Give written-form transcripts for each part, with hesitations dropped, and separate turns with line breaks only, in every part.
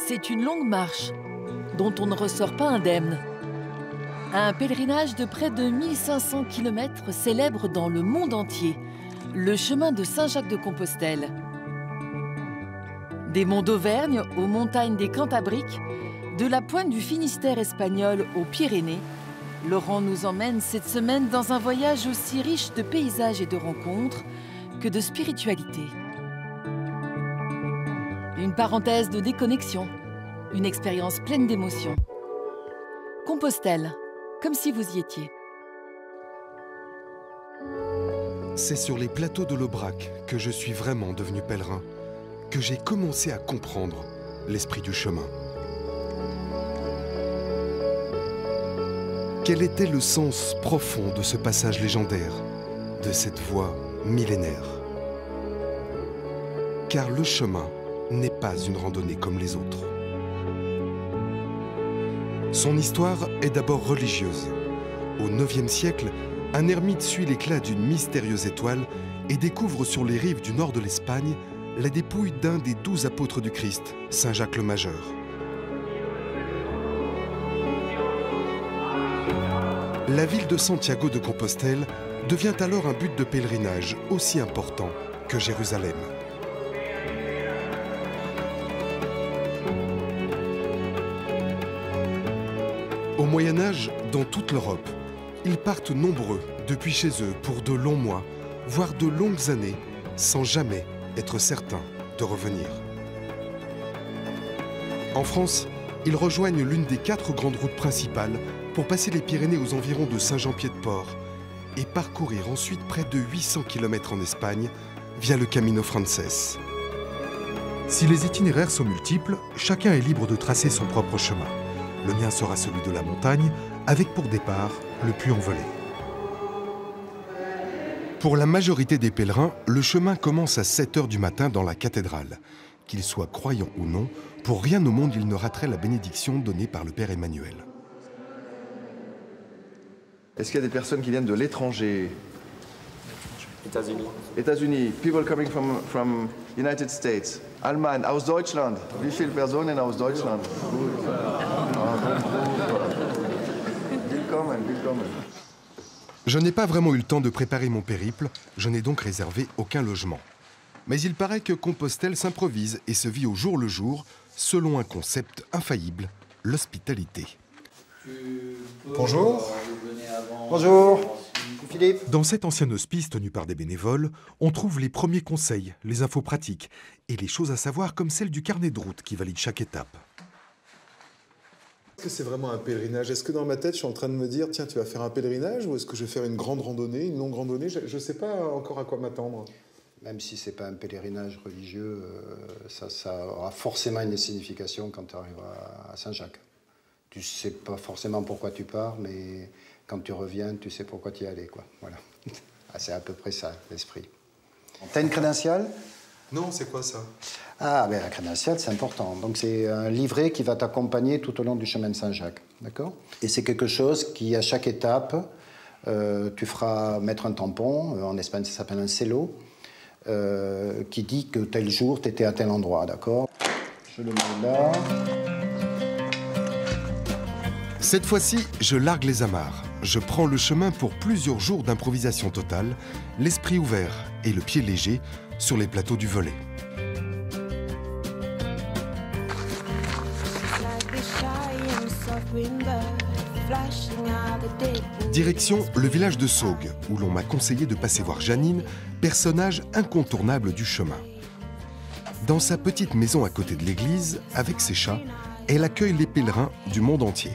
C'est une longue marche dont on ne ressort pas indemne. Un pèlerinage de près de 1500 km célèbre dans le monde entier le chemin de Saint-Jacques-de-Compostelle. Des monts d'Auvergne aux montagnes des Cantabriques, de la pointe du Finistère espagnol aux Pyrénées, Laurent nous emmène cette semaine dans un voyage aussi riche de paysages et de rencontres que de spiritualité. Une parenthèse de déconnexion, une expérience pleine d'émotions. Compostelle, comme si vous y étiez.
C'est sur les plateaux de l'Aubrac que je suis vraiment devenu pèlerin, que j'ai commencé à comprendre l'esprit du chemin. Quel était le sens profond de ce passage légendaire, de cette voie millénaire? Car le chemin n'est pas une randonnée comme les autres. Son histoire est d'abord religieuse. Au IXe siècle, un ermite suit l'éclat d'une mystérieuse étoile et découvre sur les rives du nord de l'Espagne la dépouille d'un des 12 apôtres du Christ, Saint Jacques le Majeur. La ville de Santiago de Compostelle devient alors un but de pèlerinage aussi important que Jérusalem. Au Moyen-Âge, dans toute l'Europe, ils partent nombreux depuis chez eux pour de longs mois, voire de longues années, sans jamais être certains de revenir. En France, ils rejoignent l'une des 4 grandes routes principales pour passer les Pyrénées aux environs de Saint-Jean-Pied-de-Port et parcourir ensuite près de 800 km en Espagne via le Camino Frances.
Si les itinéraires sont multiples, chacun est libre de tracer son propre chemin. Le mien sera celui de la montagne, avec pour départ le Puy-en-Velay.
Pour la majorité des pèlerins, le chemin commence à 7 h du matin dans la cathédrale. Qu'ils soient croyants ou non, pour rien au monde ils ne rateraient la bénédiction donnée par le Père Emmanuel.
Est-ce qu'il y a des personnes qui viennent de l'étranger?
États-Unis.
États-Unis. People coming from United States. Allemagne, aus Deutschland. Wie viele Personen aus Deutschland? Willkommen, willkommen.
Je n'ai pas vraiment eu le temps de préparer mon périple, je n'ai donc réservé aucun logement. Mais il paraît que Compostelle s'improvise et se vit au jour le jour, selon un concept infaillible, l'hospitalité.
Bonjour.
Bonjour, Philippe.
Dans cet ancien hospice tenu par des bénévoles, on trouve les premiers conseils, les infos pratiques et les choses à savoir comme celle du carnet de route qui valide chaque étape.
Est-ce que c'est vraiment un pèlerinage? Est-ce que dans ma tête, je suis en train de me dire, tiens, tu vas faire un pèlerinage ou est-ce que je vais faire une grande randonnée, une longue randonnée? Je ne sais pas encore à quoi m'attendre.
Même si ce n'est pas un pèlerinage religieux, ça aura forcément une signification quand tu arriveras à Saint-Jacques. Tu ne sais pas forcément pourquoi tu pars, mais quand tu reviens, tu sais pourquoi tu y allais, quoi. Voilà. C'est à peu près ça, l'esprit. Tu as une crédentiale?
Non, c'est quoi ça?
Ah, ben la crédentiale, c'est important. Donc, c'est un livret qui va t'accompagner tout au long du chemin de Saint-Jacques, d'accord? Et c'est quelque chose qui, à chaque étape, tu feras mettre un tampon, en Espagne, ça s'appelle un cello, qui dit que tel jour, tu étais à tel endroit, d'accord? Je le mets là.
Cette fois-ci, je largue les amarres. Je prends le chemin pour plusieurs jours d'improvisation totale, l'esprit ouvert et le pied léger sur les plateaux du Velay. Direction le village de Saugues, où l'on m'a conseillé de passer voir Janine, personnage incontournable du chemin. Dans sa petite maison à côté de l'église, avec ses chats, elle accueille les pèlerins du monde entier.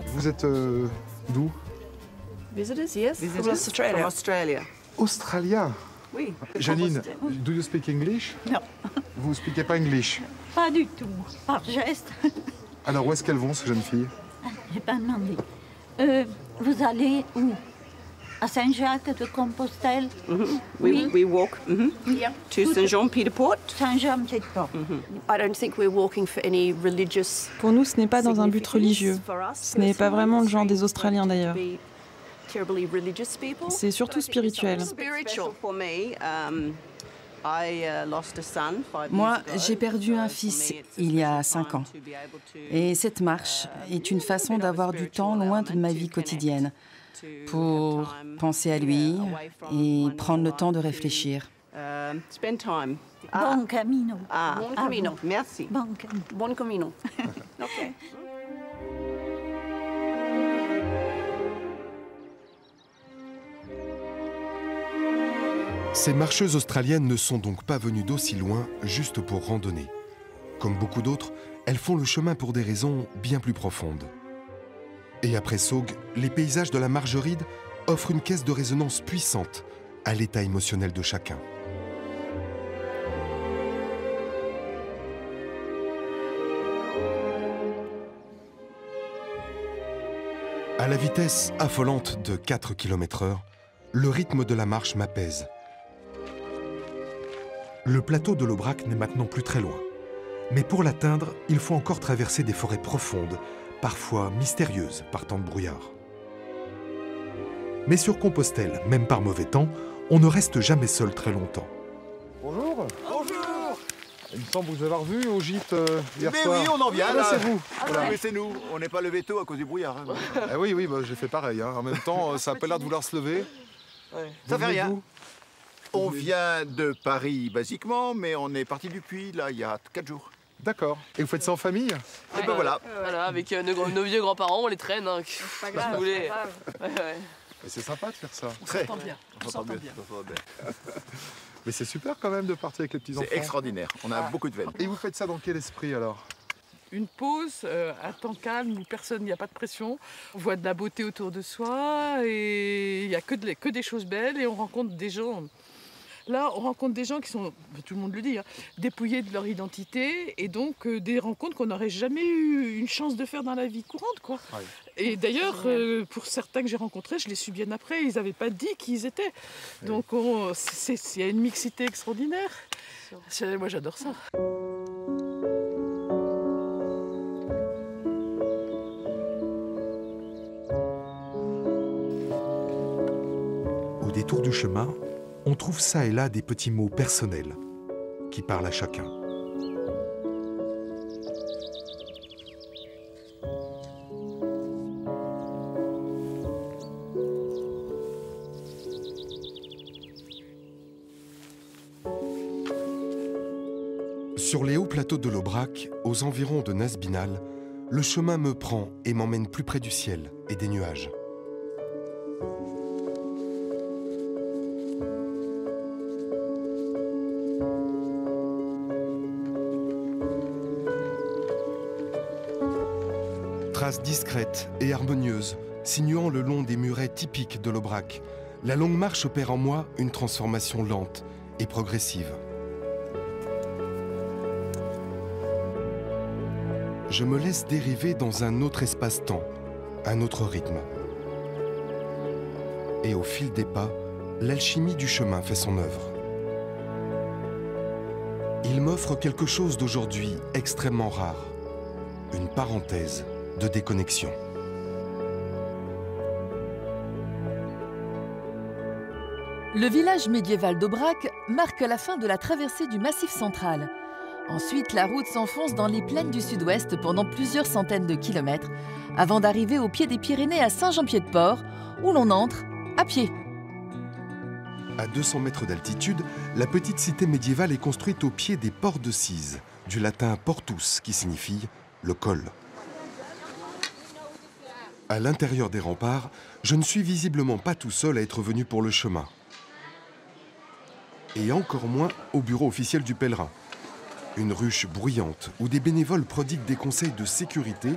Vous êtes d'où?
Visitors, yes.
Visitors
From Australia.
from Australia.
Australia.
Oui.
Janine, do you speak English?
Non,
Vous ne speakez pas English.
pas du tout. Par geste.
Alors où est-ce qu'elles vont, ces jeunes filles?
J'ai pas demandé. Vous allez où? À Saint-Jacques de Compostelle?
We walk to Saint-Jean-Pied-de-Port.
Saint-Jean-Pied-de-Port.
I don't think we're walking for any religious.
Pour nous, ce n'est pas dans un but religieux. Ce n'est pas vraiment le genre des Australiens d'ailleurs. C'est surtout spirituel.
Moi, j'ai perdu un fils il y a 5 ans. Et cette marche est une façon d'avoir du temps loin de ma vie quotidienne pour penser à lui et prendre le temps de réfléchir.
Bon camino.
Bon camino. Merci. Bon camino. OK.
Ces marcheuses australiennes ne sont donc pas venues d'aussi loin juste pour randonner. Comme beaucoup d'autres, elles font le chemin pour des raisons bien plus profondes. Et après Saugues, les paysages de la Margeride offrent une caisse de résonance puissante à l'état émotionnel de chacun. À la vitesse affolante de 4 km/h, le rythme de la marche m'apaise.
Le plateau de l'Aubrac n'est maintenant plus très loin. Mais pour l'atteindre, il faut encore traverser des forêts profondes, parfois mystérieuses par temps de brouillard. Mais sur Compostelle, même par mauvais temps, on ne reste jamais seul très longtemps.
Bonjour. Bonjour. Il me semble vous avoir vu au gîte hier
mais
soir.
Oui, on en vient là.
C'est vous.
Voilà. Mais c'est nous. On n'est pas levé tôt à cause du brouillard. Hein.
Ah oui, bah, j'ai fait pareil. Hein. En même temps, ça n'a pas l'air de vouloir se lever.
Ouais. Ça fait rien. On vient de Paris, basiquement, mais on est parti du Puy, là, il y a 4 jours.
D'accord. Et vous faites ça en famille?
Et ben voilà.
Voilà, avec nos vieux grands-parents, on les traîne. Hein.
Pas grave.
Ouais.
Mais c'est sympa de faire ça.
On s'entend bien. On s'entend bien.
Mais c'est super quand même de partir avec les petits-enfants.
C'est extraordinaire. On a beaucoup de veine.
Et vous faites ça dans quel esprit alors?
Une pause, un temps calme où il n'y a pas de pression. On voit de la beauté autour de soi et il n'y a que des choses belles et on rencontre des gens. Là, on rencontre des gens qui sont, tout le monde le dit, hein, dépouillés de leur identité et donc des rencontres qu'on n'aurait jamais eu une chance de faire dans la vie courante, quoi. Ouais. Et d'ailleurs, pour certains que j'ai rencontrés, je les suis bien après, ils n'avaient pas dit qui ils étaient. Ouais. Donc, il y a une mixité extraordinaire. Moi, j'adore ça.
Au détour du chemin, on trouve ça et là des petits mots personnels qui parlent à chacun.
Sur les hauts plateaux de l'Aubrac, aux environs de Nasbinal, le chemin me prend et m'emmène plus près du ciel et des nuages. Traces discrètes et harmonieuses, sinuant le long des murets typiques de l'Aubrac, la longue marche opère en moi une transformation lente et progressive. Je me laisse dériver dans un autre espace-temps, un autre rythme. Et au fil des pas, l'alchimie du chemin fait son œuvre. Il m'offre quelque chose d'aujourd'hui extrêmement rare, une parenthèse de déconnexion.
Le village médiéval d'Aubrac marque la fin de la traversée du Massif central. Ensuite, la route s'enfonce dans les plaines du sud-ouest pendant plusieurs centaines de kilomètres, avant d'arriver au pied des Pyrénées à Saint-Jean-Pied-de-Port, où l'on entre à pied.
À 200 mètres d'altitude, la petite cité médiévale est construite au pied des ports de Cise, du latin portus, qui signifie le col. À l'intérieur des remparts, je ne suis visiblement pas tout seul à être venu pour le chemin. Et encore moins au bureau officiel du pèlerin. Une ruche bruyante où des bénévoles prodiguent des conseils de sécurité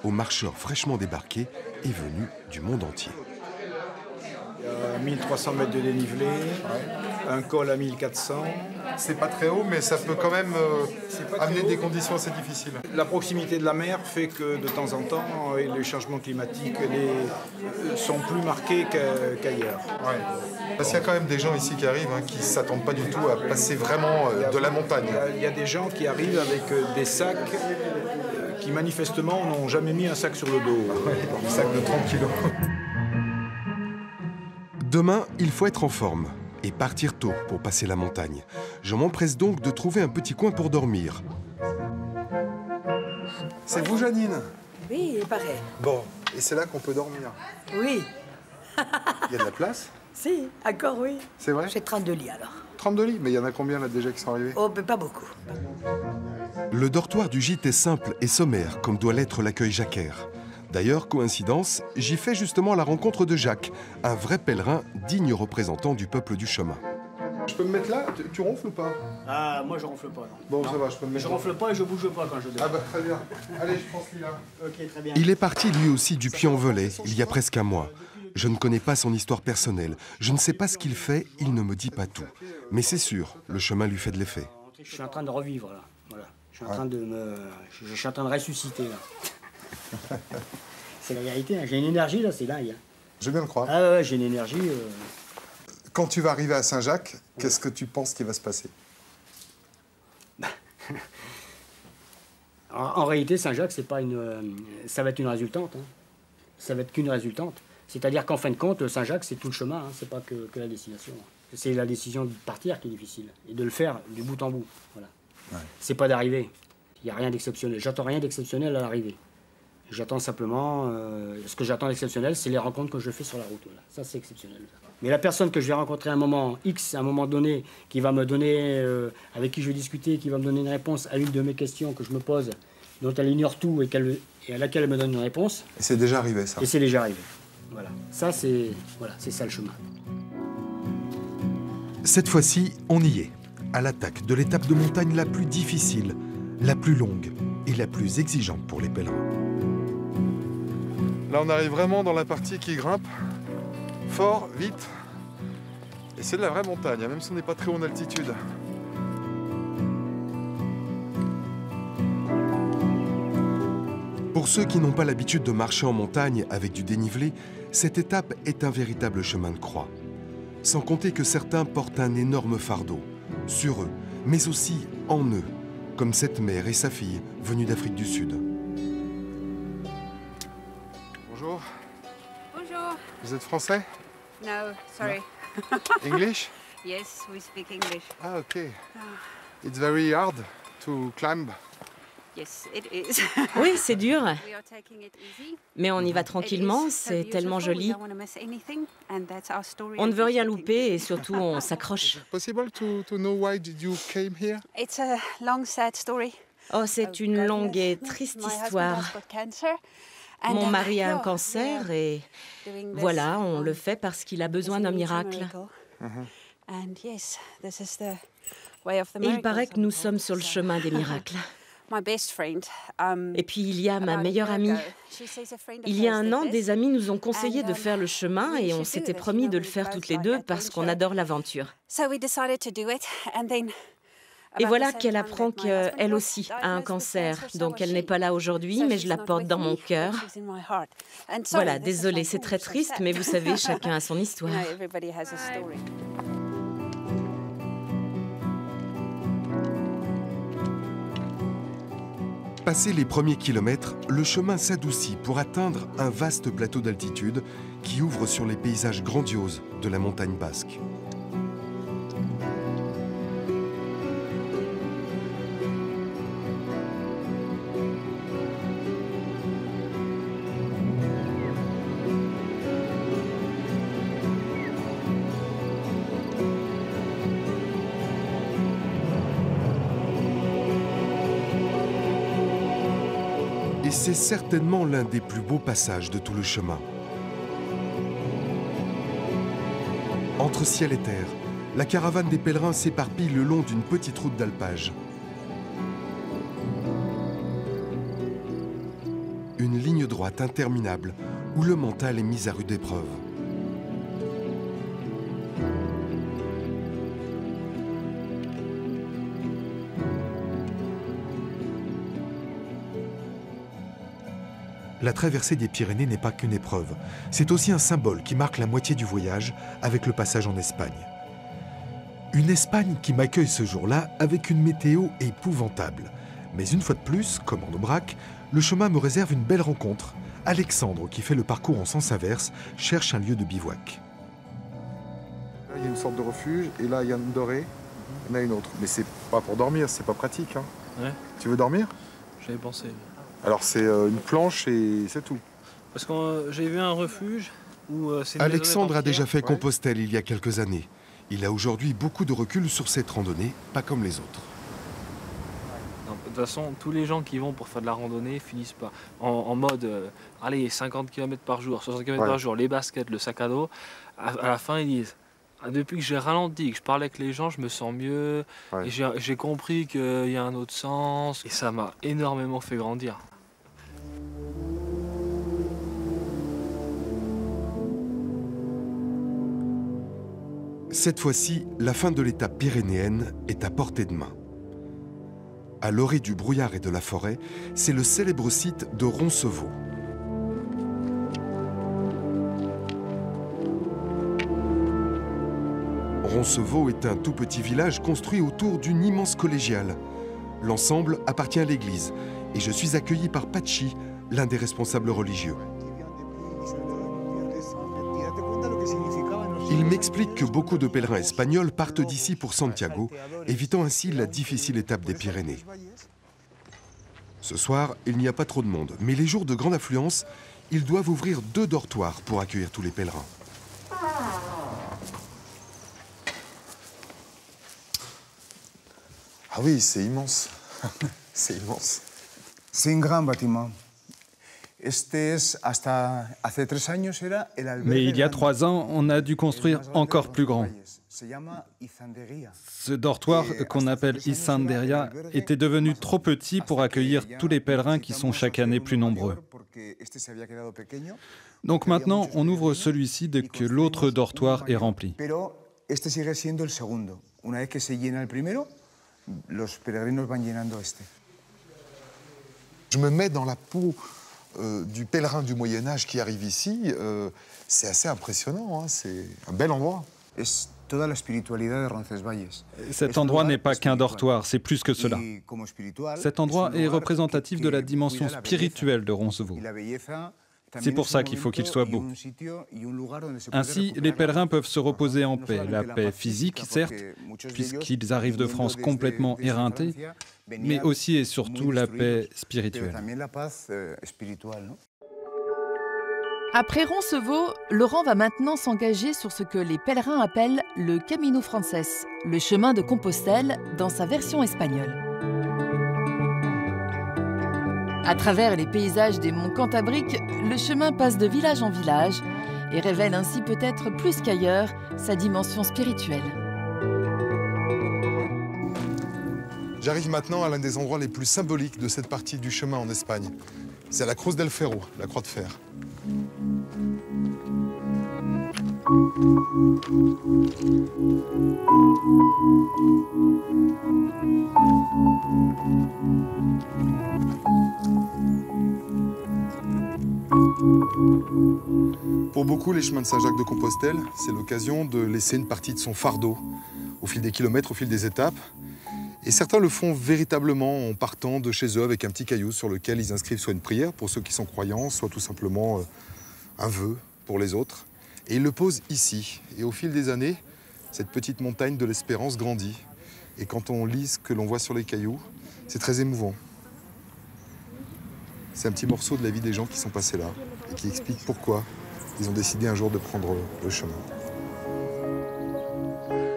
aux marcheurs fraîchement débarqués et venus du monde entier.
Il y a 1300 mètres de dénivelé, un col à 1400.
C'est pas très haut, mais ça peut quand même amener des conditions assez difficiles.
La proximité de la mer fait que de temps en temps, les changements climatiques sont plus marqués qu'ailleurs.
Ouais. Parce qu'il y a quand même des gens ici qui arrivent qui ne s'attendent pas du tout à passer vraiment de la montagne.
Il y a des gens qui arrivent avec des sacs qui manifestement n'ont jamais mis un sac sur le dos.
Un sac de 30 kilos.
Demain, il faut être en forme. et partir tôt pour passer la montagne. Je m'empresse donc de trouver un petit coin pour dormir.
C'est vous, Janine?
Oui, il paraît.
Bon, et c'est là qu'on peut dormir?
Oui.
Il y a de la place?
Si, encore oui.
C'est vrai?
J'ai 32 lits alors.
32 lits? Mais il y en a combien là déjà qui sont arrivés?
Oh, mais pas beaucoup.
Le dortoir du gîte est simple et sommaire, comme doit l'être l'accueil jacquaire. D'ailleurs, coïncidence, j'y fais justement la rencontre de Jacques, un vrai pèlerin digne représentant du peuple du chemin.
Je peux me mettre là? Tu ronfles ou pas?
Ah, moi je ronfle pas, non.
Bon,
non.
ça va, je peux me mettre
Je ronfle pas et je bouge pas quand je dors.
Ah bah très bien. Allez, je prends celui-là.
Ok, très bien.
Il est parti lui aussi du Puy-en-Velay, il y a presque un mois. Je ne connais pas son histoire personnelle, je ne sais pas ce qu'il fait, il ne me dit pas tout. Mais c'est sûr, le chemin lui fait de l'effet.
Je suis en train de revivre là. Voilà. Je suis en train de me. Je suis en train de ressusciter là. C'est la vérité, hein. J'ai une énergie là, c'est dingue. Hein.
Je veux bien le croire.
Ah ouais, j'ai une énergie.
Quand tu vas arriver à Saint-Jacques, qu'est-ce que tu penses qui va se passer?
En réalité, Saint-Jacques, c'est pas une. Ça va être une résultante. Hein. Ça va être qu'une résultante. C'est-à-dire qu'en fin de compte, Saint-Jacques, c'est tout le chemin. Hein. C'est pas que la destination. C'est la décision de partir qui est difficile et de le faire du bout en bout. Voilà. Ouais. C'est pas d'arriver. Il y a rien d'exceptionnel. J'attends rien d'exceptionnel à l'arrivée. J'attends simplement. Ce que j'attends d'exceptionnel, c'est les rencontres que je fais sur la route. Voilà. Ça, c'est exceptionnel. Mais la personne que je vais rencontrer à un moment X, à un moment donné, qui va me donner, avec qui je vais discuter, qui va me donner une réponse à l'une de mes questions que je me pose, dont elle ignore tout et à laquelle elle me donne une réponse.
Et c'est déjà arrivé, ça.
Et c'est déjà arrivé. Voilà. Ça, c'est ça le chemin.
Cette fois-ci, on y est, à l'attaque de l'étape de montagne la plus difficile, la plus longue et la plus exigeante pour les pèlerins.
Là, on arrive vraiment dans la partie qui grimpe fort, vite. Et c'est de la vraie montagne, même si on n'est pas très haut en altitude.
Pour ceux qui n'ont pas l'habitude de marcher en montagne avec du dénivelé, cette étape est un véritable chemin de croix. Sans compter que certains portent un énorme fardeau, sur eux, mais aussi en eux, comme cette mère et sa fille venues d'Afrique du Sud.
Bonjour.
Bonjour.
Vous êtes français?
No, sorry.
No. English?
Yes, we speak English.
Ah, okay. It's very hard to climb.
Yes, it is.
Oui, c'est dur. Mais on y va tranquillement, c'est tellement joli. On ne veut rien louper et surtout on s'accroche.
Possible to know why did you came here?
It's a long, sad story.
Oh, c'est une longue et triste histoire. Mon mari a un cancer et voilà, on le fait parce qu'il a besoin d'un miracle. Et il paraît que nous sommes sur le chemin des miracles. Et puis il y a ma meilleure amie. Il y a un an, des amis nous ont conseillé de faire le chemin et on s'était promis de le faire toutes les deux parce qu'on adore l'aventure. Et voilà qu'elle apprend qu'elle aussi a un cancer. Donc elle n'est pas là aujourd'hui, mais je la porte dans mon cœur. Voilà, désolée, c'est très triste, mais vous savez, chacun a son histoire.
Passé les premiers kilomètres, le chemin s'adoucit pour atteindre un vaste plateau d'altitude qui ouvre sur les paysages grandioses de la montagne basque. Et c'est certainement l'un des plus beaux passages de tout le chemin. Entre ciel et terre, la caravane des pèlerins s'éparpille le long d'une petite route d'alpage. Une ligne droite interminable où le mental est mis à rude épreuve.
La traversée des Pyrénées n'est pas qu'une épreuve, c'est aussi un symbole qui marque la moitié du voyage avec le passage en Espagne. Une Espagne qui m'accueille ce jour-là avec une météo épouvantable. Mais une fois de plus, comme en Aubrac, le chemin me réserve une belle rencontre. Alexandre, qui fait le parcours en sens inverse, cherche un lieu de bivouac.
Il y a une sorte de refuge. Et là, il y a une dorée, il y en a une autre. Mais c'est pas pour dormir, c'est pas pratique. Hein.
Ouais.
Tu veux dormir?
J'avais pensé.
Alors c'est une planche et c'est tout.
Parce que j'ai vu un refuge où c'est une
Alexandre a déjà fait
Ouais.
Compostelle il y a quelques années. Il a aujourd'hui beaucoup de recul sur cette randonnée, pas comme les autres.
Non, de toute façon, tous les gens qui vont pour faire de la randonnée finissent pas en mode allez, 50 km par jour, 60 km par jour, les baskets, le sac à dos. À la fin, ils disent depuis que j'ai ralenti, que je parle avec les gens, je me sens mieux.
Ouais.
Et j'ai compris qu'il y a un autre sens. Et ça m'a énormément fait grandir.
Cette fois-ci, la fin de l'étape pyrénéenne est à portée de main. À l'orée du brouillard et de la forêt, c'est le célèbre site de Roncevaux. Roncevaux est un tout petit village construit autour d'une immense collégiale. L'ensemble appartient à l'église et je suis accueilli par Pachi, l'un des responsables religieux. Il m'explique que beaucoup de pèlerins espagnols partent d'ici pour Santiago, évitant ainsi la difficile étape des Pyrénées. Ce soir, il n'y a pas trop de monde, mais les jours de grande affluence, ils doivent ouvrir 2 dortoirs pour accueillir tous les pèlerins.
Ah oui, c'est immense. C'est immense.
C'est un grand bâtiment.
Mais il y a 3 ans, on a dû construire encore plus grand. Ce dortoir, qu'on appelle Izanderia, était devenu trop petit pour accueillir tous les pèlerins qui sont chaque année plus nombreux. Donc maintenant, on ouvre celui-ci dès que l'autre dortoir est rempli.
Je me mets dans la peau du pèlerin du Moyen-Âge qui arrive ici. C'est assez impressionnant, hein. C'est un bel endroit.
Cet endroit n'est pas qu'un dortoir, c'est plus que cela. Cet endroit est représentatif de la dimension spirituelle de Roncevaux. C'est pour ça qu'il faut qu'il soit beau. Ainsi, les pèlerins peuvent se reposer en paix. La paix physique, certes, puisqu'ils arrivent de France complètement éreintés, mais aussi et surtout la paix spirituelle.
Après Roncevaux, Laurent va maintenant s'engager sur ce que les pèlerins appellent le Camino Frances, le chemin de Compostelle dans sa version espagnole. À travers les paysages des monts Cantabriques, le chemin passe de village en village et révèle ainsi peut-être plus qu'ailleurs sa dimension spirituelle.
J'arrive maintenant à l'un des endroits les plus symboliques de cette partie du chemin en Espagne. C'est la Cruz del Ferro, la croix de fer. Pour beaucoup, les chemins de Saint-Jacques de Compostelle, c'est l'occasion de laisser une partie de son fardeau au fil des kilomètres, au fil des étapes. Et certains le font véritablement en partant de chez eux avec un petit caillou sur lequel ils inscrivent soit une prière pour ceux qui sont croyants, soit tout simplement un vœu pour les autres. Et ils le posent ici. Et au fil des années, cette petite montagne de l'espérance grandit. Et quand on lit ce que l'on voit sur les cailloux, c'est très émouvant. C'est un petit morceau de la vie des gens qui sont passés là et qui explique pourquoi ils ont décidé un jour de prendre le chemin.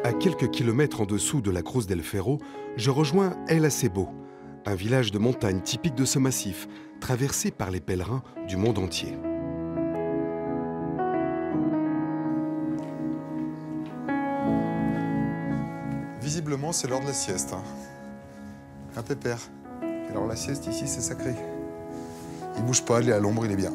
À quelques kilomètres en dessous de la Cruz del Ferro, je rejoins El Acebo, un village de montagne typique de ce massif, traversé par les pèlerins du monde entier.
Visiblement, c'est l'heure de la sieste. Hein. Un pépère. Alors la sieste ici, c'est sacré. Il bouge pas, il est à l'ombre, il est bien.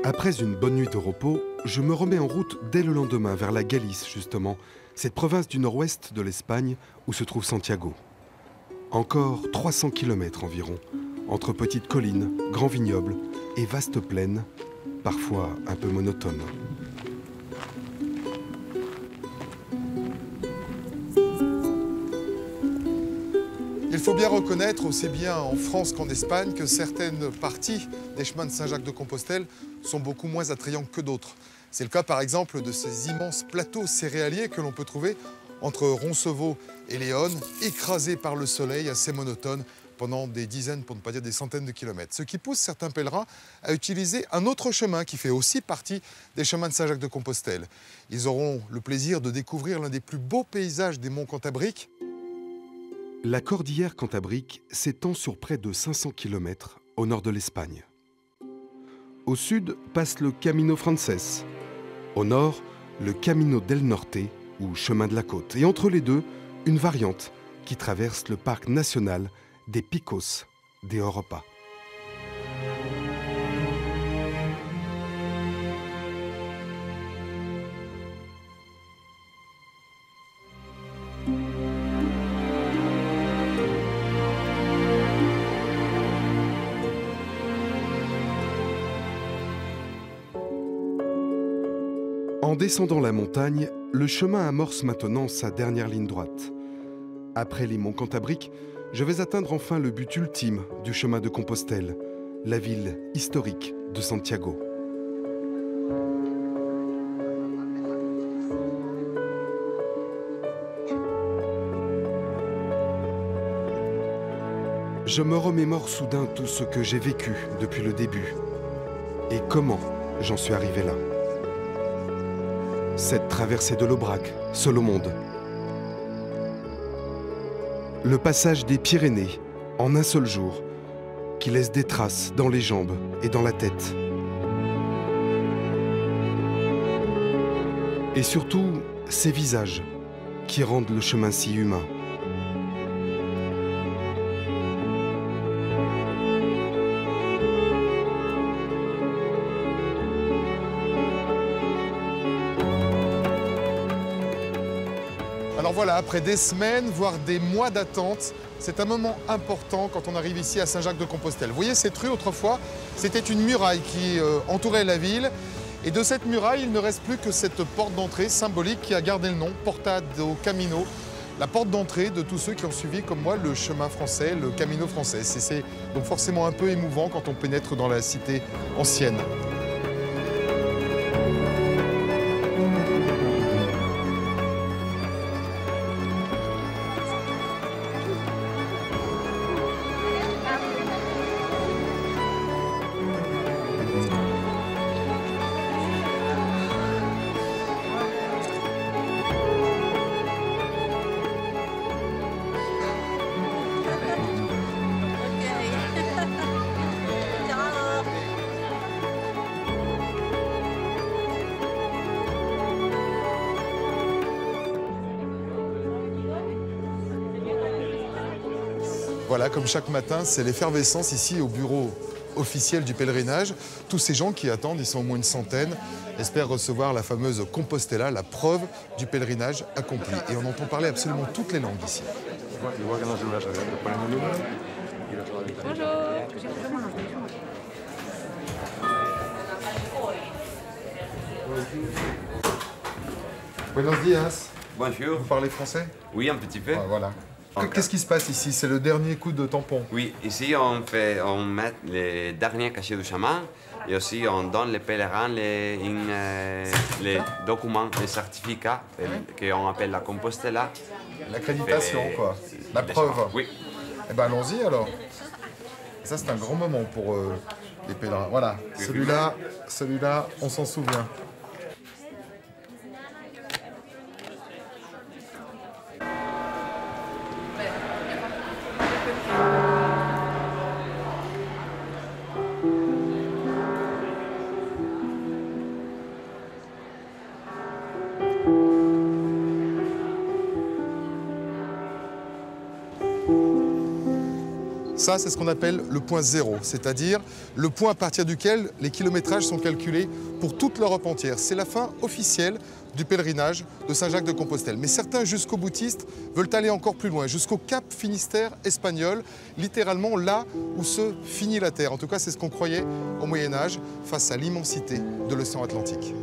Après une bonne nuit de repos, je me remets en route dès le lendemain vers la Galice, justement, cette province du nord-ouest de l'Espagne où se trouve Santiago. Encore 300 km environ, entre petites collines, grands vignobles et vastes plaines, parfois un peu monotones.
Il faut bien reconnaître, aussi bien en France qu'en Espagne, que certaines parties des chemins de Saint-Jacques de Compostelle sont beaucoup moins attrayants que d'autres. C'est le cas par exemple de ces immenses plateaux céréaliers que l'on peut trouver entre Roncevaux et Léon, écrasés par le soleil assez monotone pendant des dizaines, pour ne pas dire des centaines de kilomètres. Ce qui pousse certains pèlerins à utiliser un autre chemin qui fait aussi partie des chemins de Saint-Jacques-de-Compostelle. Ils auront le plaisir de découvrir l'un des plus beaux paysages des monts Cantabriques.
La cordillère cantabrique s'étend sur près de 500 km au nord de l'Espagne. Au sud passe le Camino Frances, au nord le Camino del Norte ou chemin de la côte, et entre les deux une variante qui traverse le parc national des Picos de Europa. En descendant la montagne, le chemin amorce maintenant sa dernière ligne droite. Après les monts Cantabriques, je vais atteindre enfin le but ultime du chemin de Compostelle, la ville historique de Santiago. Je me remémore soudain tout ce que j'ai vécu depuis le début et comment j'en suis arrivé là. Cette traversée de l'Aubrac, seul au monde. Le passage des Pyrénées en un seul jour, qui laisse des traces dans les jambes et dans la tête. Et surtout, ces visages qui rendent le chemin si humain.
Alors voilà, après des semaines, voire des mois d'attente, c'est un moment important quand on arrive ici à Saint-Jacques-de-Compostelle. Vous voyez, cette rue, autrefois, c'était une muraille qui entourait la ville. Et de cette muraille, il ne reste plus que cette porte d'entrée symbolique qui a gardé le nom, Porta do Camino, la porte d'entrée de tous ceux qui ont suivi, comme moi, le chemin français, le Camino Frances. Et c'est donc forcément un peu émouvant quand on pénètre dans la cité ancienne. Voilà, comme chaque matin, c'est l'effervescence ici au bureau officiel du pèlerinage. Tous ces gens qui attendent, ils sont au moins une centaine, espèrent recevoir la fameuse Compostela, la preuve du pèlerinage accompli. Et on entend parler absolument toutes les langues ici. Buenos días.
Bonjour.
Vous parlez français?
Oui, un petit peu.
Voilà. Qu'est-ce qui se passe ici? C'est le dernier coup de tampon?
Oui, ici on met les derniers cachets du chemin et aussi on donne les pèlerins les documents, les certificats qu'on appelle la Compostela.
L'accréditation, quoi. La preuve.
Oui.
Eh bien, allons-y alors. Ça, c'est un grand moment pour les pèlerins. Voilà, celui-là, on s'en souvient. Ça, c'est ce qu'on appelle le point zéro, c'est-à-dire le point à partir duquel les kilométrages sont calculés pour toute l'Europe entière. C'est la fin officielle du pèlerinage de Saint-Jacques-de-Compostelle. Mais certains jusqu'au boutistes veulent aller encore plus loin, jusqu'au Cap Finistère espagnol, littéralement là où se finit la Terre. En tout cas, c'est ce qu'on croyait au Moyen-Âge face à l'immensité de l'océan Atlantique.